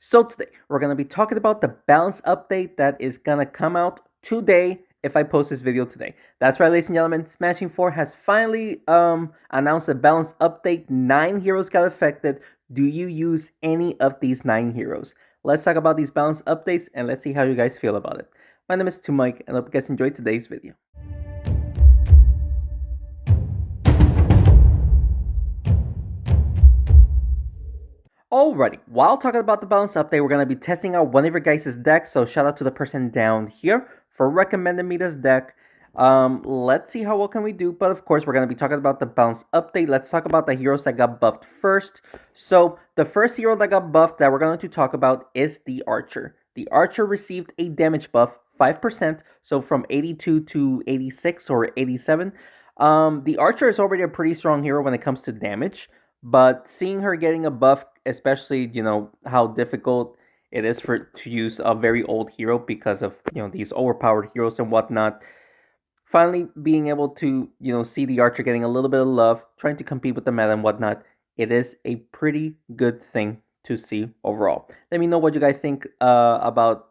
So today we're gonna be talking about the balance update that is gonna come out today if I post this video today. That's right, ladies and gentlemen. Smashing 4 has finally announced a balance update. 9 heroes got affected. Do you use any of these 9 heroes? Let's talk about these balance updates and let's see how you guys feel about it. My name is Mike and I hope you guys enjoyed today's video. Alrighty, while talking about the balance update, we're going to be testing out one of your guys' decks, so shout out to the person down here for recommending me this deck. Let's see how well can we do, but of course we're going to be talking about the balance update. Let's talk about the heroes that got buffed first. So the first hero that got buffed that we're going to talk about is the Archer. The Archer received a damage buff, 5%, so from 82 to 86 or 87. The Archer is already a pretty strong hero when it comes to damage, but seeing her getting a buff, especially how difficult it is to use a very old hero because of these overpowered heroes and whatnot. Finally, being able to see the Archer getting a little bit of love, trying to compete with the meta and whatnot, it is a pretty good thing to see overall. Let me know what you guys think about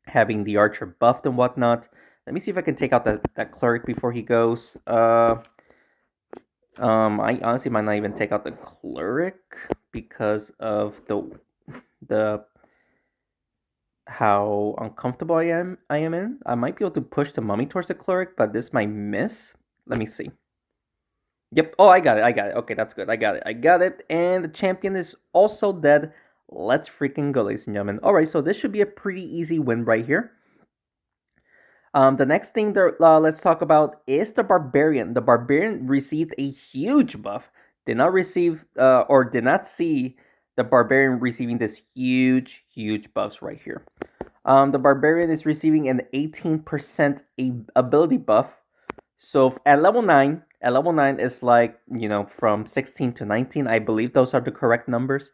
having the Archer buffed and whatnot. Let me see if I can take out that Cleric before he goes. I honestly might not even take out the Cleric because of the how uncomfortable I am in. I might be able to push the Mummy towards the Cleric, but this might miss. Let me see. Yep. Oh, I got it. Okay, that's good. I got it. And the champion is also dead. Let's freaking go, ladies and gentlemen. Alright, so this should be a pretty easy win right here. The next thing let's talk about is the Barbarian. The Barbarian received a huge buff. Did not see the Barbarian receiving this huge buffs right here. The Barbarian is receiving an 18% ability buff. So at level 9 is like, from 16 to 19. I believe those are the correct numbers.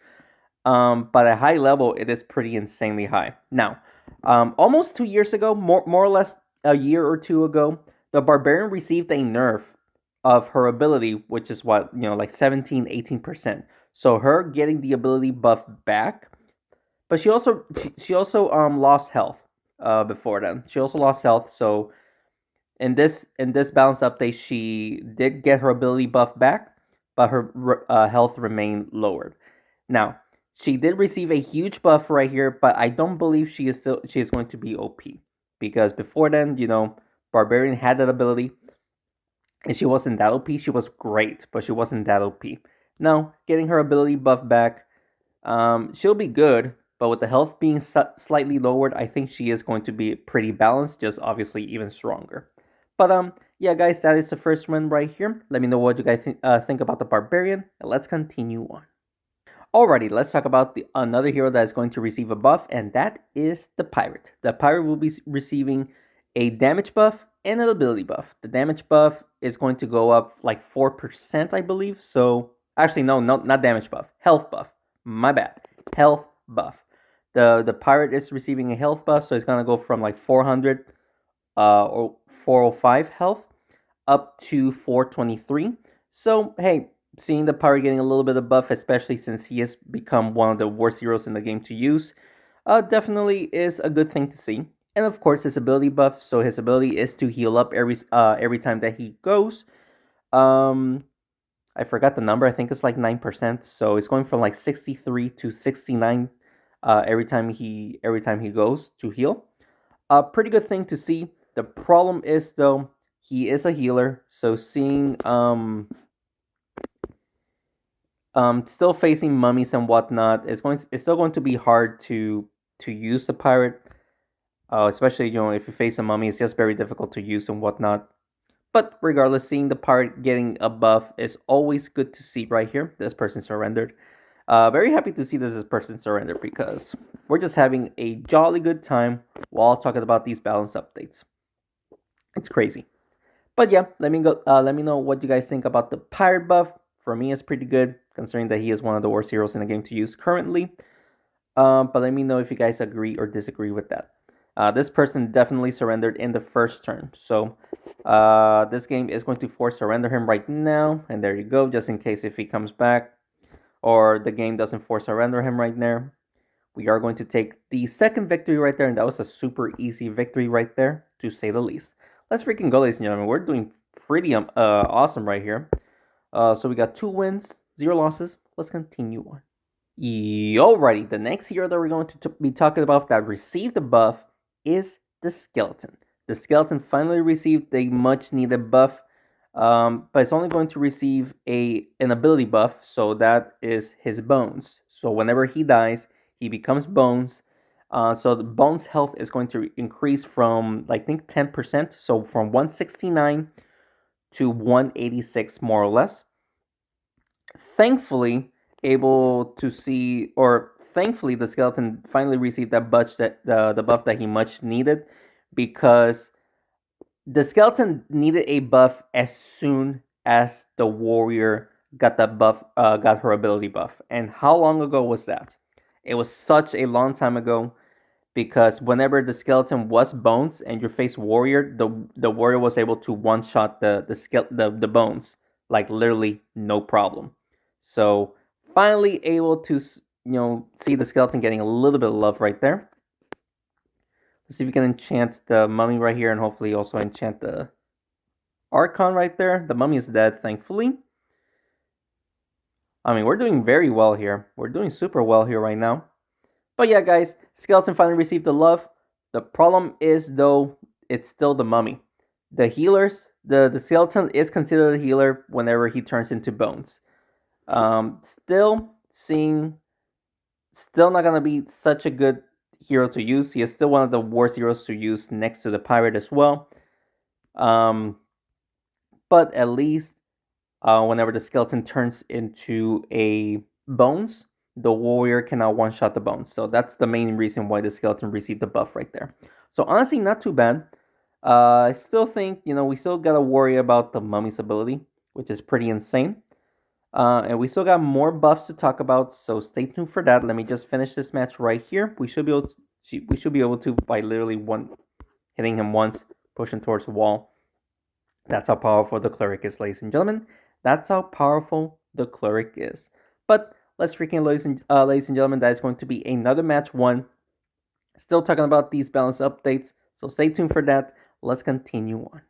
But at high level, it is pretty insanely high. Now, almost 2 years ago, more or less a year or two ago, the Barbarian received a nerf of her ability, which is like 17-18%. So her getting the ability buff back, but she also lost health before then. She also lost health. So in this balance update, she did get her ability buff back, but her health remained lowered. Now, she did receive a huge buff right here, but I don't believe she is going to be OP. Because before then, Barbarian had that ability, and she wasn't that OP. She was great, but she wasn't that OP. Now, getting her ability buff back, she'll be good, but with the health being slightly lowered, I think she is going to be pretty balanced, just obviously even stronger. But yeah, guys, that is the first one right here. Let me know what you guys think about the Barbarian, and let's continue on. Alrighty, let's talk about another hero that is going to receive a buff, and that is the Pirate. The Pirate will be receiving a damage buff and an ability buff. The damage buff is going to go up like 4%, I believe. So, actually, no, not damage buff. Health buff. My bad. Health buff. The Pirate is receiving a health buff, so it's going to go from like 400 or 405 health up to 423. So, hey, seeing the Pirate getting a little bit of buff, especially since he has become one of the worst heroes in the game to use, definitely is a good thing to see. And of course, his ability buff. So his ability is to heal up every time that he goes. I forgot the number. I think it's like 9%. So it's going from like 63 to 69 every time he goes to heal. A pretty good thing to see. The problem is though, he is a healer. So seeing still facing mummies and whatnot, it's still going to be hard to use the Pirate. Especially if you face a mummy, it's just very difficult to use and whatnot. But regardless, seeing the Pirate getting a buff is always good to see right here. This person surrendered. Very happy to see this person surrendered because we're just having a jolly good time while talking about these balance updates. It's crazy. But yeah, let me know what you guys think about the Pirate buff. For me, it's pretty good, considering that he is one of the worst heroes in the game to use currently. But let me know if you guys agree or disagree with that. This person definitely surrendered in the first turn. So this game is going to force surrender him right now. And there you go, just in case if he comes back. or the game doesn't force surrender him right there. We are going to take the second victory right there, and that was a super easy victory right there, to say the least. Let's freaking go, ladies and gentlemen. We're doing pretty awesome right here. So we got 2 wins, 0 losses. Let's continue on. Alrighty, the next hero that we're going to be talking about that received the buff is the skeleton. The skeleton finally received a much needed buff, but it's only going to receive an ability buff, so that is his bones. So whenever he dies, he becomes bones. So the bones health is going to increase from, I think, 10%, so from 169 to 186 more or less. Thankfully, thankfully the skeleton finally received that the buff that he much needed, because the skeleton needed a buff as soon as the warrior got that buff, got her ability buff. And how long ago was that? It was such a long time ago, because whenever the skeleton was bones and you face warrior, the warrior was able to one shot the bones, like literally no problem. So finally able to see the skeleton getting a little bit of love right there. Let's see if we can enchant the mummy right here, and hopefully also enchant the Archon right there. The mummy is dead, thankfully. I mean, we're doing very well here. We're doing super well here right now. But yeah, guys, skeleton finally received the love. The problem is, though, it's still the mummy. The healers, the skeleton is considered a healer whenever he turns into bones. Still not gonna be such a good hero to use. He is still one of the worst heroes to use next to the pirate as well. But at least whenever the skeleton turns into a bones, the warrior cannot one-shot the bones. So that's the main reason why the skeleton received the buff right there. So honestly, not too bad. I still think, we still gotta worry about the mummy's ability, which is pretty insane. And we still got more buffs to talk about, so stay tuned for that. Let me just finish this match right here. We should be able to by literally hitting him once, push him towards the wall. That's how powerful the Cleric is, ladies and gentlemen. That's how powerful the Cleric is. But let's freaking, ladies and gentlemen, that is going to be another match 1. Still talking about these balance updates, so stay tuned for that. Let's continue on.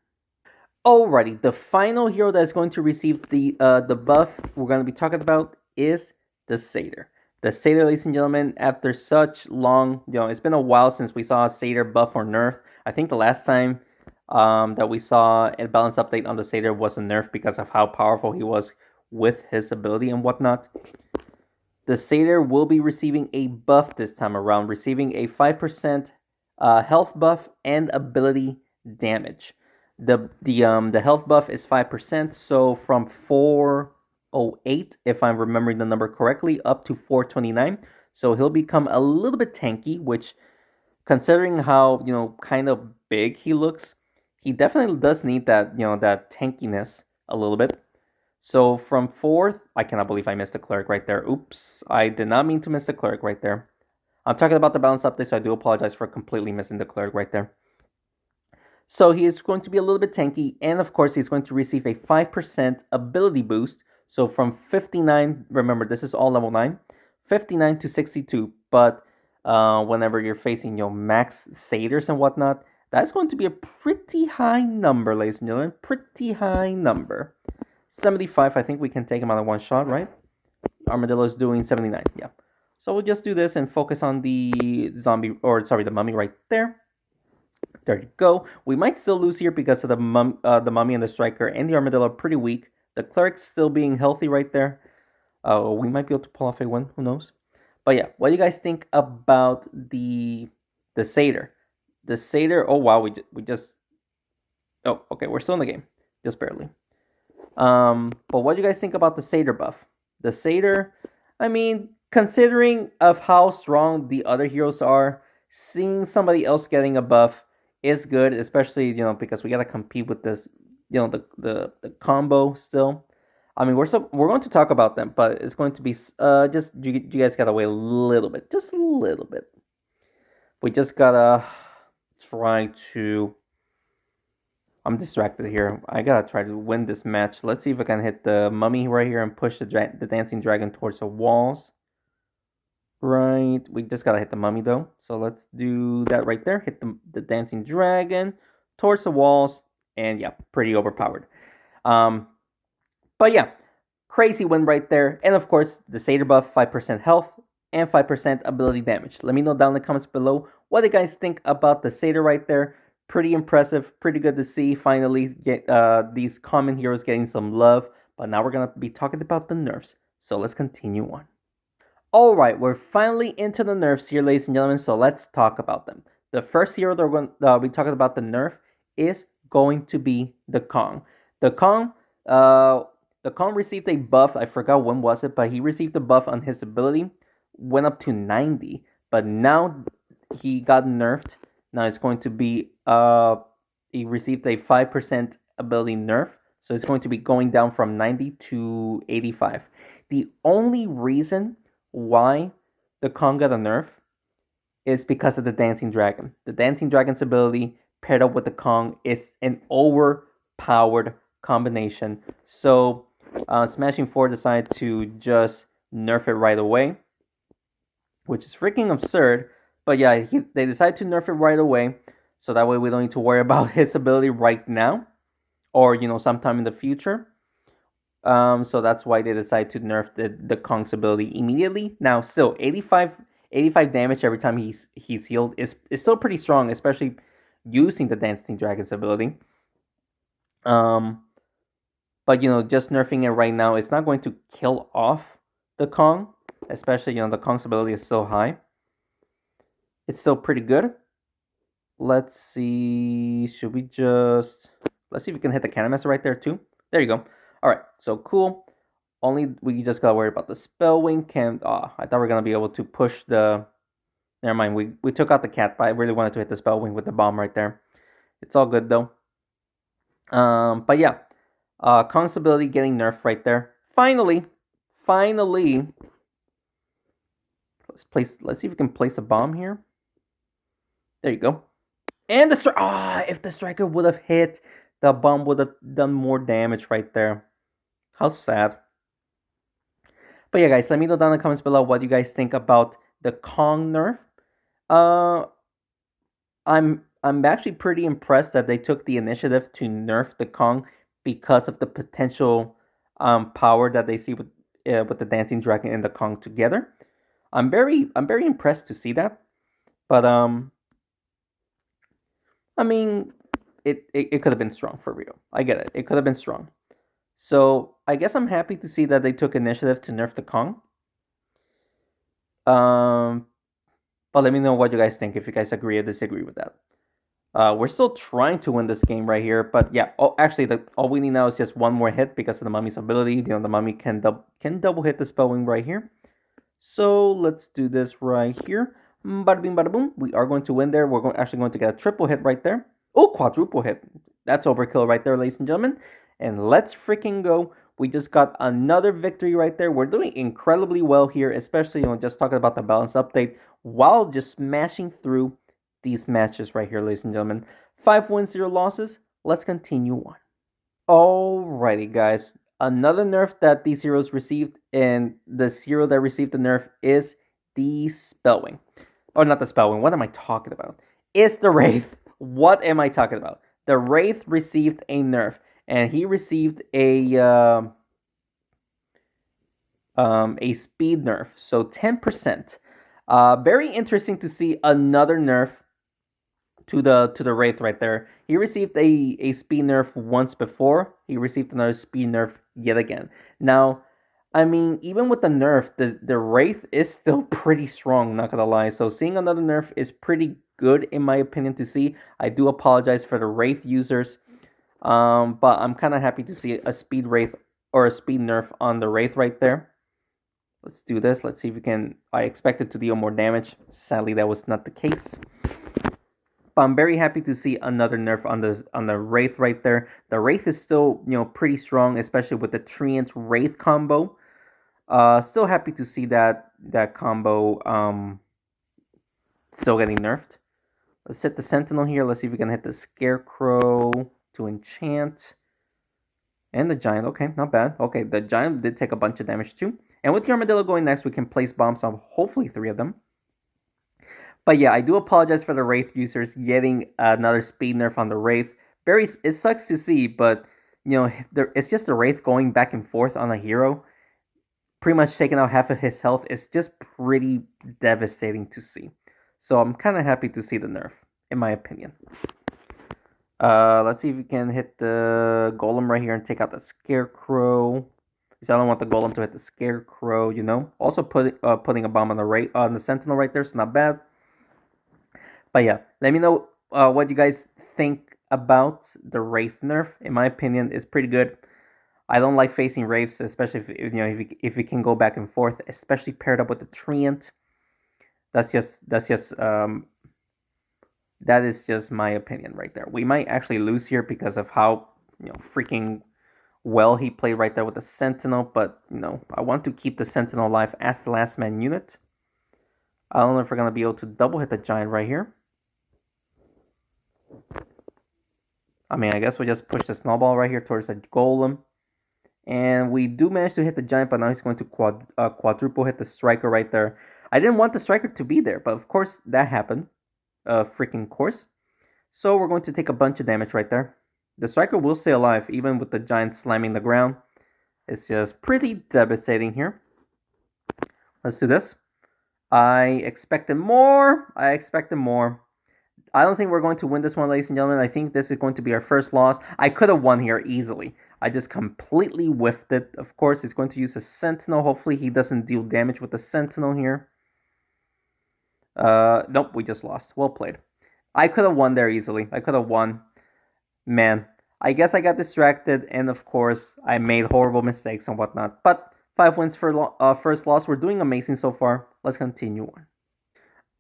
Alrighty, the final hero that is going to receive the buff we're going to be talking about is the Seder. The Seder, ladies and gentlemen, after such long, it's been a while since we saw a Seder buff or nerf. I think the last time that we saw a balance update on the Seder was a nerf because of how powerful he was with his ability and whatnot. The Seder will be receiving a buff this time around, receiving a 5% health buff and ability damage. The health buff is 5%, so from 408, if I'm remembering the number correctly, up to 429. So he'll become a little bit tanky, which, considering how kind of big he looks, he definitely does need that that tankiness a little bit. So from 4th, I cannot believe I missed the Cleric right there. Oops, I did not mean to miss the Cleric right there. I'm talking about the balance update, so I do apologize for completely missing the Cleric right there. So he is going to be a little bit tanky, and of course he's going to receive a 5% ability boost. So from 59, remember this is all level 9, 59 to 62. But whenever you're facing max Seders and whatnot, that's going to be a pretty high number, ladies and gentlemen. Pretty high number. 75, I think we can take him out of one shot, right? Armadillo is doing 79, yeah. So we'll just do this and focus on the the mummy right there. There you go. We might still lose here because of the mummy and the striker and the armadillo are pretty weak. The Cleric still being healthy right there. We might be able to pull off a win. Who knows? But yeah, what do you guys think about the Seder? The Seder. Oh wow, we just. Oh, okay, we're still in the game, just barely. But what do you guys think about the Seder buff? The Seder. I mean, considering of how strong the other heroes are, seeing somebody else getting a buff is good, especially because we gotta compete with this, the combo still. I mean, we're going to talk about them, but it's going to be just you guys gotta wait a little bit, just a little bit. We just gotta try to. I'm distracted here. I gotta try to win this match. Let's see if I can hit the mummy right here and push the dancing dragon towards the walls. Right, we just gotta hit the mummy though. So let's do that right there. Hit the dancing dragon towards the walls, and yeah, pretty overpowered. Um, but yeah, crazy win right there. And of course, the Seder buff, 5% health and 5% ability damage. Let me know down in the comments below what you guys think about the Seder right there. Pretty impressive, pretty good to see finally get these common heroes getting some love. But now we're gonna be talking about the nerfs. So let's continue on. Alright, we're finally into the nerfs here, ladies and gentlemen, so let's talk about them. The first hero that we're going to be talking about the nerf is going to be the Kong. The Kong, received a buff. I forgot when was it, but he received a buff on his ability, went up to 90, but now he got nerfed. Now it's going to be he received a 5% ability nerf, so it's going to be going down from 90 to 85. The only reason why the Kong got a nerf is because of the Dancing Dragon. The Dancing Dragon's ability paired up with the Kong is an overpowered combination. So Smashing 4 decided to just nerf it right away, which is freaking absurd. But yeah, they decided to nerf it right away, so that way we don't need to worry about his ability right now, or sometime in the future. So that's why they decided to nerf the Kong's ability immediately. Now, still 85 damage every time he's healed is still pretty strong, especially using the Dancing Dragon's ability. But just nerfing it right now, it's not going to kill off the Kong, especially the Kong's ability is so high. It's still pretty good. Let's see. Should we just let's see if we can hit the Cannon Master right there too? There you go. All right, so cool. Only we just gotta worry about the Spellwing. I thought we were gonna be able to push the. Never mind. We took out the cat, but I really wanted to hit the Spellwing with the bomb right there. It's all good though. But yeah, Kong's ability getting nerfed right there. Finally. Let's see if we can place a bomb here. There you go. And if the striker would have hit, the bomb would have done more damage right there. How sad. But yeah, guys, let me know down in the comments below what you guys think about the Kong nerf. I'm actually pretty impressed that they took the initiative to nerf the Kong because of the potential power that they see with the Dancing Dragon and the Kong together. I'm very impressed to see that. But I mean, it could have been strong for real. I get it. It could have been strong. So I guess I'm happy to see that they took initiative to nerf the Kong. But let me know what you guys think, if you guys agree or disagree with that. We're still trying to win this game right here, but yeah. Oh, actually, all we need now is just one more hit because of the mummy's ability. The mummy can double hit the Spellwing right here. So let's do this right here. Bada bing, bada boom. We are going to win there. We're actually going to get a triple hit right there. Oh, quadruple hit. That's overkill right there, ladies and gentlemen. And let's freaking go. We just got another victory right there. We're doing incredibly well here, especially just talking about the balance update while just smashing through these matches right here, ladies and gentlemen. 5 wins, 0 losses. Let's continue on. Alrighty, guys. Another nerf that these heroes received, and the hero that received the nerf is the Spellwing. Or not the Spellwing. What am I talking about? It's the Wraith. What am I talking about? The Wraith received a nerf, and he received a speed nerf, so 10%. Very interesting to see another nerf to the Wraith right there. He received a speed nerf once before. He received another speed nerf yet again. Now, I mean, even with the nerf, the Wraith is still pretty strong, not gonna lie. So seeing another nerf is pretty good in my opinion to see. I do apologize for the Wraith users. But I'm kind of happy to see a speed Wraith or a speed nerf on the Wraith right there. Let's do this. Let's see if we can. I expected to deal more damage. Sadly, that was not the case. But I'm very happy to see another nerf on the Wraith right there. The Wraith is still pretty strong, especially with the Treant Wraith combo. Still happy to see that combo still getting nerfed. Let's hit the Sentinel here. Let's see if we can hit the Scarecrow to enchant. And the giant, okay, not bad. Okay, the giant did take a bunch of damage too. And with the armadillo going next, we can place bombs on hopefully 3 of them. But yeah, I do apologize for the Wraith users getting another speed nerf on the Wraith. It sucks to see, but it's just the Wraith going back and forth on a hero, pretty much taking out half of his health. It's just pretty devastating to see. So I'm kind of happy to see the nerf, in my opinion. Let's see if we can hit the golem right here and take out the scarecrow. Because I don't want the golem to hit the scarecrow, Also putting a bomb on the sentinel right there, so not bad. But yeah, let me know what you guys think about the Wraith nerf. In my opinion, it's pretty good. I don't like facing Wraiths, especially if we can go back and forth, especially paired up with the Treant. That is just my opinion right there. We might actually lose here because of how freaking well he played right there with the Sentinel, but I want to keep the Sentinel alive as the last man unit. I don't know if we're gonna be able to double hit the giant right here. I mean, I guess we just push the snowball right here towards the golem. And we do manage to hit the giant, but now he's going to quadruple hit the striker right there. I didn't want the striker to be there, but of course that happened. Freaking course. So we're going to take a bunch of damage right there. The striker will stay alive, even with the giant slamming the ground. It's just pretty devastating here. Let's do this. I expected more. I don't think we're going to win this one, ladies and gentlemen. I think this is going to be our first loss. I could have won here easily. I just completely whiffed it. Of course, he's going to use a Sentinel. Hopefully, he doesn't deal damage with the Sentinel here. Nope, we just lost. Well played. I could have won there easily. I could have won. Man, I guess I got distracted, and of course, I made horrible mistakes and whatnot. But 5 wins for first loss. We're doing amazing so far. Let's continue on.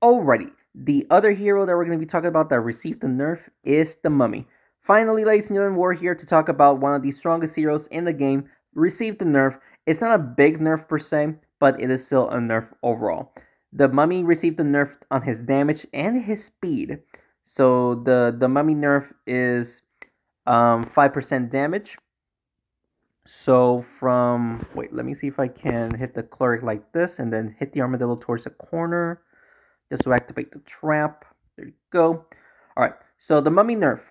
Alrighty. The other hero that we're going to be talking about that received the nerf is the Mummy. Finally, ladies and gentlemen, we're here to talk about one of the strongest heroes in the game, received the nerf. It's not a big nerf per se, but it is still a nerf overall. The Mummy received the nerf on his damage and his speed. So the Mummy nerf is 5% damage. So let me see if I can hit the Cleric like this and then hit the Armadillo towards the corner. Just to activate the trap. There you go. Alright, so the Mummy nerf.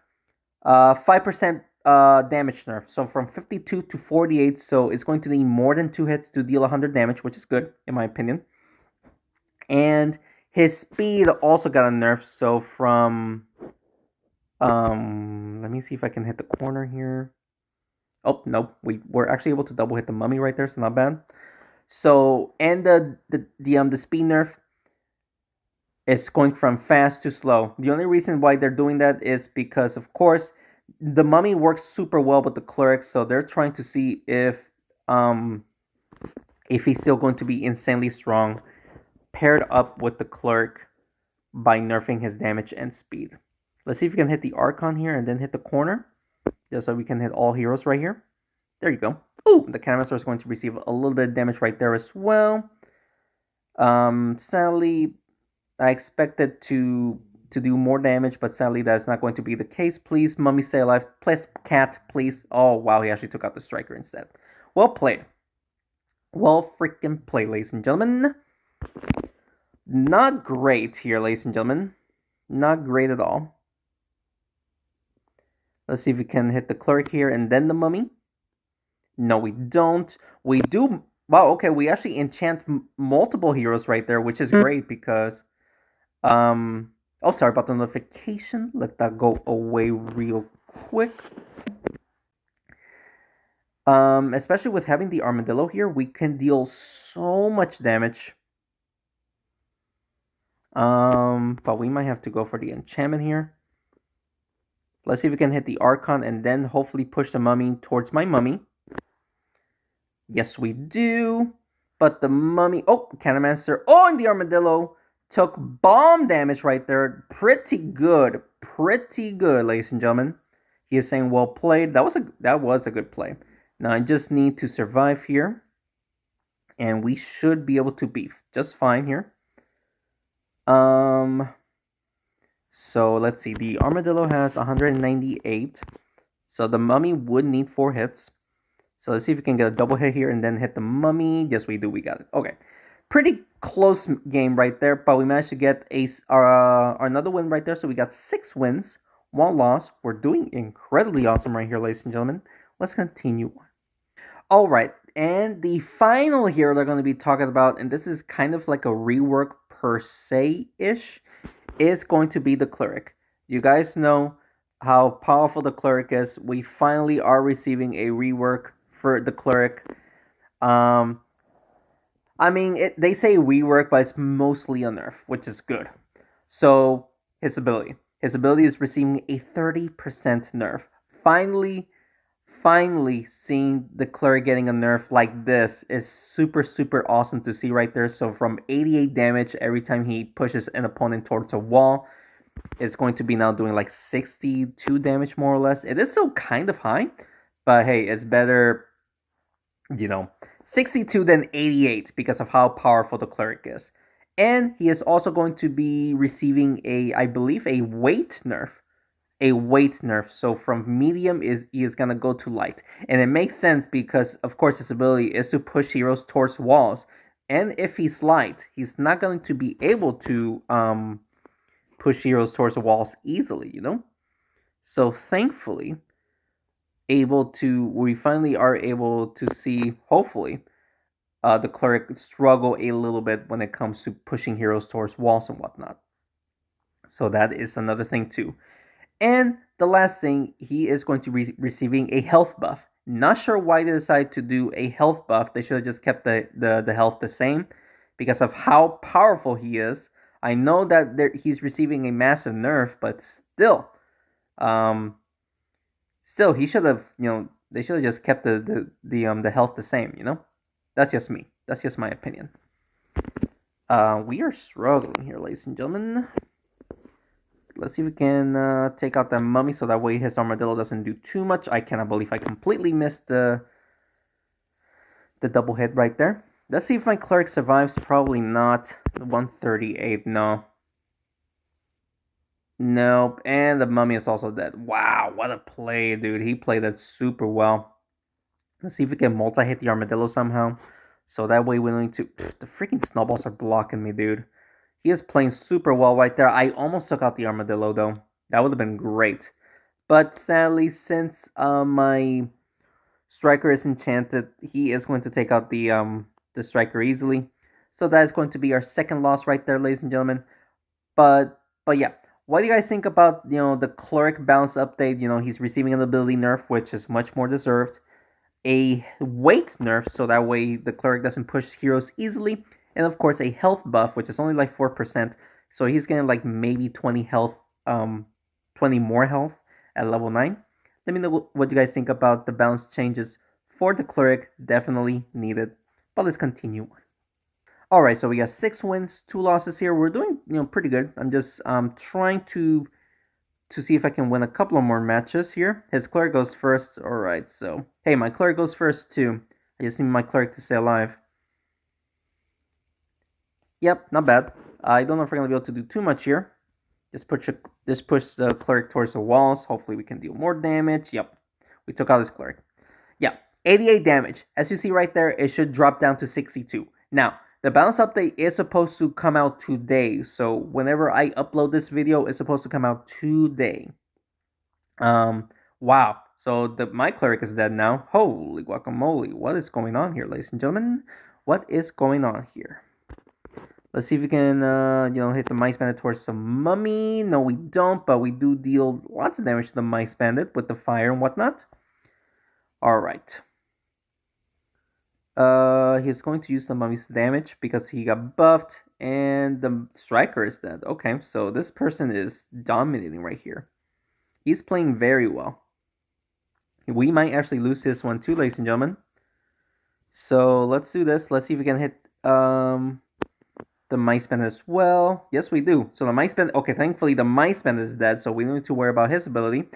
5% damage nerf. So from 52 to 48. So it's going to need more than 2 hits to deal 100 damage, which is good, in my opinion. And his speed also got a nerf. So from... let me see if I can hit the corner here. Oh, no. We were actually able to double hit the Mummy right there, so not bad. So, and the speed nerf is going from fast to slow. The only reason why they're doing that is because, of course, the Mummy works super well with the Cleric, so they're trying to see if he's still going to be insanely strong, paired up with the Cleric by nerfing his damage and speed. Let's see if we can hit the Archon here and then hit the corner, just so we can hit all heroes right here. There you go. Ooh, the Canister is going to receive a little bit of damage right there as well. Sadly, I expected to do more damage, but sadly that's not going to be the case. Please, Mummy, stay alive. Please, Cat, please. Oh, wow, he actually took out the Striker instead. Well played. Well freaking played, ladies and gentlemen. Not great here, ladies and gentlemen. Not great at all. Let's see if we can hit the Cleric here and then the Mummy. No, we don't. We do... Wow, okay, we actually enchant multiple heroes right there, which is great because... Oh, sorry about the notification. Let that go away real quick. Especially with having the Armadillo here, we can deal so much damage. But we might have to go for the enchantment here. Let's see if we can hit the Archon and then hopefully push the Mummy towards my Mummy. Yes, we do. But the Mummy... Oh, Cannonmaster. Oh, and the Armadillo took bomb damage right there. Pretty good. Pretty good, ladies and gentlemen. He is saying, well played. That was a good play. Now, I just need to survive here. And we should be able to be just fine here. So, let's see. The Armadillo has 198. So the mummy would need 4 hits. So let's see if we can get a double hit here and then hit the mummy. Yes, we do. We got it. Okay. Pretty close game right there, but we managed to get another win right there. So we got 6 wins, 1 loss. We're doing incredibly awesome right here, ladies and gentlemen. Let's continue on. All right, and the final hero they're going to be talking about, and this is kind of like a rework per se ish, is going to be the Cleric. You guys know how powerful the Cleric is. We finally are receiving a rework for the Cleric. I mean, they say rework, but it's mostly a nerf, which is good. So his ability is receiving a 30% nerf. Finally seeing the Cleric getting a nerf like this is super awesome to see right there. So from 88 damage every time he pushes an opponent towards a wall, it's going to be now doing like 62 damage more or less. It is still kind of high, but hey, it's better, 62 than 88 because of how powerful the Cleric is. And he is also going to be receiving I believe, a weight nerf. So from medium he is gonna go to light, and it makes sense because of course his ability is to push heroes towards walls, and if he's light, he's not going to be able to push heroes towards the walls easily. So thankfully, we finally are able to see, hopefully, the Cleric struggle a little bit when it comes to pushing heroes towards walls and whatnot. So that is another thing too. And the last thing, he is going to be receiving a health buff. Not sure why they decided to do a health buff. They should have just kept the health the same because of how powerful he is. I know that he's receiving a massive nerf, but still, he should have, they should have just kept the health the same. That's just me. That's just my opinion. We are struggling here, ladies and gentlemen. Let's see if we can take out the mummy so that way his armadillo doesn't do too much. I cannot believe I completely missed the double hit right there. Let's see if my Cleric survives. Probably not. 138, no. Nope, and the mummy is also dead. Wow, what a play, dude. He played that super well. Let's see if we can multi-hit the armadillo somehow. So that way we don't need to... The freaking snowballs are blocking me, dude. He is playing super well right there. I almost took out the armadillo, though. That would have been great. But sadly, since my striker is enchanted, he is going to take out the striker easily. So that is going to be our second loss right there, ladies and gentlemen. But yeah, what do you guys think about the Cleric balance update? He's receiving an ability nerf, which is much more deserved. A weight nerf, so that way the Cleric doesn't push heroes easily. And of course a health buff, which is only like 4%. So he's getting like maybe 20 health, 20 more health at level 9. Let me know what you guys think about the balance changes for the Cleric. Definitely needed. But let's continue. Alright, so we got 6 wins, 2 losses here. We're doing pretty good. I'm just trying to see if I can win a couple of more matches here. His Cleric goes first. Alright, so hey, my Cleric goes first too. I just need my Cleric to stay alive. Yep, not bad. I don't know if we're going to be able to do too much here. Just push the Cleric towards the walls. Hopefully we can deal more damage. Yep, we took out his Cleric. Yeah, 88 damage. As you see right there, it should drop down to 62. Now, the balance update is supposed to come out today. So whenever I upload this video, it's supposed to come out today. Wow. So my Cleric is dead now. Holy guacamole. What is going on here, ladies and gentlemen? What is going on here? Let's see if we can, hit the Mice Bandit towards some mummy. No, we don't, but we do deal lots of damage to the Mice Bandit with the fire and whatnot. Alright. He's going to use the mummy's damage because he got buffed, and the striker is dead. Okay, so this person is dominating right here. He's playing very well. We might actually lose this one too, ladies and gentlemen. So let's do this. Let's see if we can hit the Mice Bandit as well. Yes, we do. So the Mice Bandit... Okay, thankfully the Mice Bandit is dead, so we don't need to worry about his ability.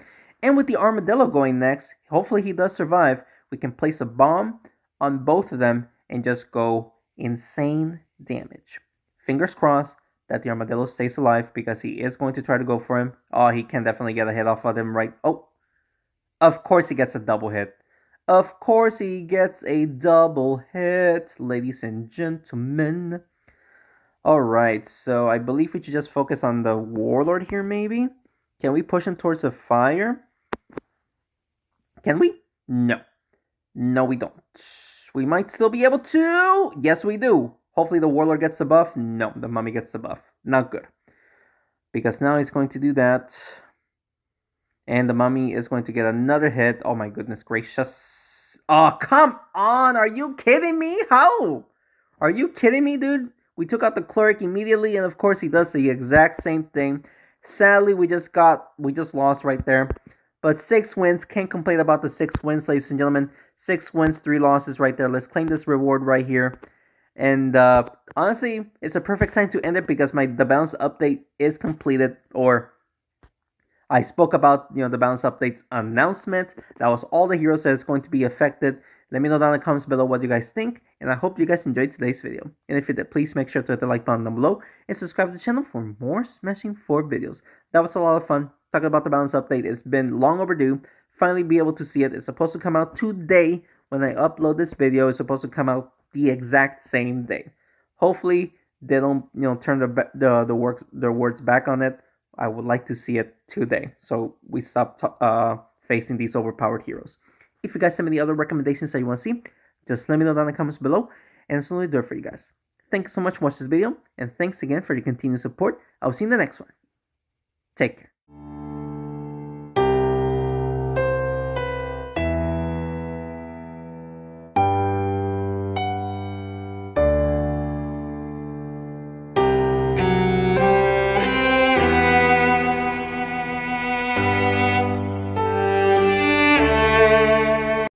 And with the Armadillo going next, hopefully he does survive. We can place a bomb on both of them and just go insane damage. Fingers crossed that the Armadillo stays alive because he is going to try to go for him. Oh, he can definitely get a hit off of him right... Oh! Of course he gets a double hit. Of course he gets a double hit, ladies and gentlemen. Alright, so I believe we should just focus on the Warlord here, maybe? Can we push him towards the fire? Can we? No. No, we don't. We might still be able to. Yes, we do. Hopefully the Warlord gets the buff. No, the Mummy gets the buff. Not good. Because now he's going to do that. And the Mummy is going to get another hit. Oh my goodness gracious. Oh, come on. Are you kidding me? How? Are you kidding me, dude? We took out the Cleric immediately, and of course he does the exact same thing. Sadly, we just lost right there. But 6 wins. Can't complain about the 6 wins, ladies and gentlemen. 6 wins, 3 losses right there. Let's claim this reward right here. And honestly, it's a perfect time to end it because the balance update is completed. Or I spoke about the balance updates announcement. That was all the heroes that is going to be affected. Let me know down in the comments below what you guys think, and I hope you guys enjoyed today's video. And if you did, please make sure to hit the like button down below and subscribe to the channel for more Smashing 4 videos. That was a lot of fun. Talking about the balance update, it's been long overdue. Finally be able to see it. It's supposed to come out today. When I upload this video, it's supposed to come out the exact same day. Hopefully they don't turn their words back on it. I would like to see it today, so we stop facing these overpowered heroes. If you guys have any other recommendations that you want to see, just let me know down in the comments below, and it's only there for you guys. Thank you so much for watching this video, and thanks again for your continued support. I'll see you in the next one. Take care.